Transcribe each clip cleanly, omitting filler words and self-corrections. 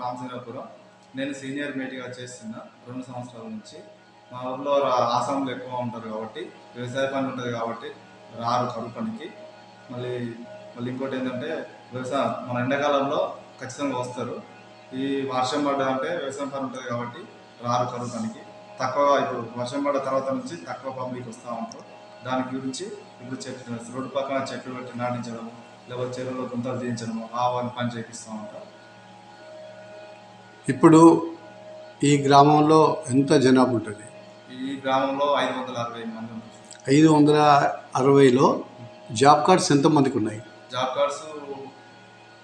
రామచంద్రపురం. నేను సీనియర్ మేటిగా చేస్తున్నా 2 సంవత్సరాల నుంచి. మా ఊర్లో ఆసాములు ఎక్కువ ఉంటారు కాబట్టి వ్యవసాయ పని ఉంటుంది కాబట్టి రారు కరువు పనికి. మళ్ళీ మళ్ళీ ఇంకోటి ఏంటంటే మన ఎండాకాలంలో ఖచ్చితంగా వస్తారు. ఈ వర్షం పడ్డాలంటే వ్యవసాయం పని ఉంటుంది కాబట్టి రారు కరువు పనికి. తక్కువ ఇప్పుడు వర్షం పడ్డ తర్వాత నుంచి తక్కువ పబ్లిక్ వస్తూ ఉంటారు. దాని గురించి ఇప్పుడు చెట్లు రోడ్డు పక్కన చెట్లు పెట్టి నాటించడము, లేకపోతే చెరువులో గుంతలు తీయించడము, ఆ వాళ్ళని పని చేపిస్తూ ఉంటారు. ఇప్పుడు ఈ గ్రామంలో ఎంత జనాభా ఉంటుంది? ఈ గ్రామంలో 560 మంది ఉంటారు. 560లో జాబ్ కార్డ్స్ ఎంతమందికి ఉన్నాయి? జాబ్ కార్డ్స్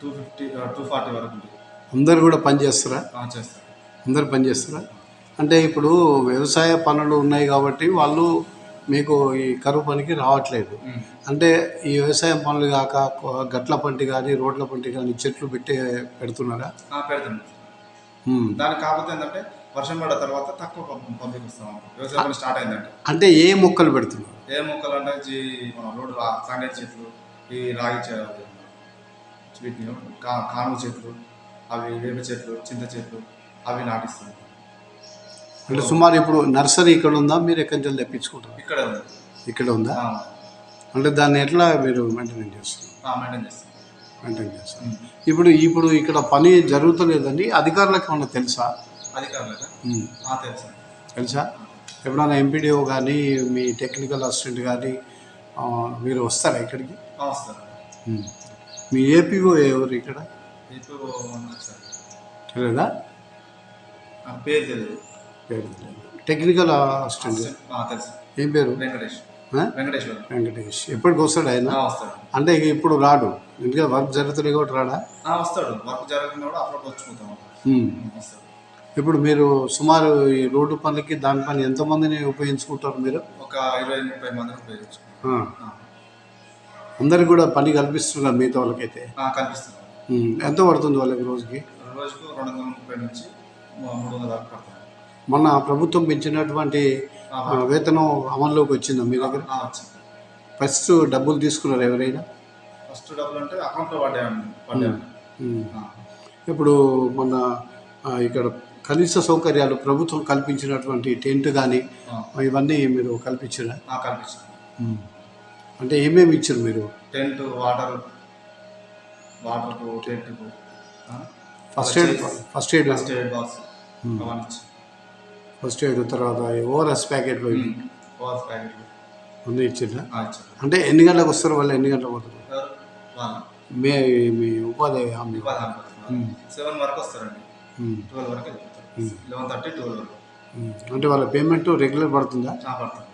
240 వరకు ఉంటాయి. అందరు కూడా పని చేస్తారా? చేస్తారు. అందరు పని చేస్తారా? అంటే ఇప్పుడు వ్యవసాయ పనులు ఉన్నాయి కాబట్టి వాళ్ళు మీకు ఈ కరువు పనికి రావట్లేదు. అంటే ఈ వ్యవసాయం పనులు కాక గట్ల పంటి కానీ రోడ్ల పంటి కానీ చెట్లు పెడుతున్నారా? పెడుతున్నారు. దానికి కాకపోతే ఏంటంటే వర్షం పడ్డ తర్వాత తక్కువ పబ్లిక్ వస్తాం. వ్యవసాయ పని స్టార్ట్ అయిందంటే అంటే ఏ మొక్కలు పెడుతున్నారు? ఏ మొక్కలు అంటే రోడ్డు సంగతి చెట్లు, ఈ రాగి వీటిని కానుగ చెట్లు, అవి వేప చెట్లు, చింత చెట్లు అవి నాటిస్తాం. అంటే సుమారు ఇప్పుడు నర్సరీ ఇక్కడ ఉందా? మీరు ఎక్కడి నుంచి తెప్పించుకుంటారు? ఇక్కడ ఉందా? అంటే దాన్ని ఎట్లా మీరు మెయింటైన్ చేస్తారు? మెయింటైన్ చేస్తారు. ఇప్పుడు ఇక్కడ పని జరుగుతలేదండి. అధికారులకు ఏమన్నా తెలుసా? తెలుసా? ఎప్పుడైనా ఎంపీడీఓ కానీ మీ టెక్నికల్ అసిస్టెంట్ కానీ మీరు వస్తారా ఇక్కడికి? మీ ఏపీఓ ఎవరు ఇక్కడ? తెలియదా? పేరు తెలియదు. టెక్నికల్ అసిస్టెంట్ ఏం పేరు? వెంకటేష్. ఎప్పటికి వస్తాడు ఆయన? అంటే ఇప్పుడు రాడు, ఎందుకంటే వర్క్ జరుగుతుంది కూడా రాడా? వస్తాడు. వర్క్ జరుగుతున్నప్పుడు అప్పుడు వచ్చుకుంటాం. ఇప్పుడు మీరు సుమారు ఈ రోడ్డు పనులకి దాని పని ఎంతమందిని ఉపయోగించుకుంటారు మీరు? ఒక 20-30 మందిని ఉపయోగించుకుంటాం. అందరికి కూడా పని కల్పిస్తున్నారు మిగతా వాళ్ళకైతే? కల్పిస్తున్నారు. ఎంత పడుతుంది వాళ్ళకి రోజుకి? రోజుకు 230 నుంచి 300 వరకు పడుతుంది. మొన్న ప్రభుత్వం పెంచినటువంటి వేతనం అమల్లోకి వచ్చిందా మీ దగ్గర? ఫస్ట్ డబ్బులు తీసుకున్నారు ఎవరైనా? ఫస్ట్ డబ్బులు అంటే అకౌంట్లో పడ్డాయండి. ఇప్పుడు మొన్న ఇక్కడ కనీస సౌకర్యాలు ప్రభుత్వం కల్పించినటువంటి టెంట్ కానీ ఇవన్నీ మీరు కల్పించారా? కల్పించారు. అంటే ఏమేమి ఇచ్చారు మీరు? Tent, water tent, first aid box, first aid, తర్వాత ఓఆర్ఎస్ ప్యాకెట్లు అన్నీ ఇచ్చిందా? అంటే ఎన్ని గంటలకు వస్తారు వాళ్ళు? ఎన్ని గంటలకు పోతారు? మీ ఉపాధి హామీ 7 వరకు వస్తారండి. 12 వరకు 11:30, 12 వరకు. అంటే వాళ్ళ పేమెంట్ రెగ్యులర్ పడుతుందా? పడుతుంది.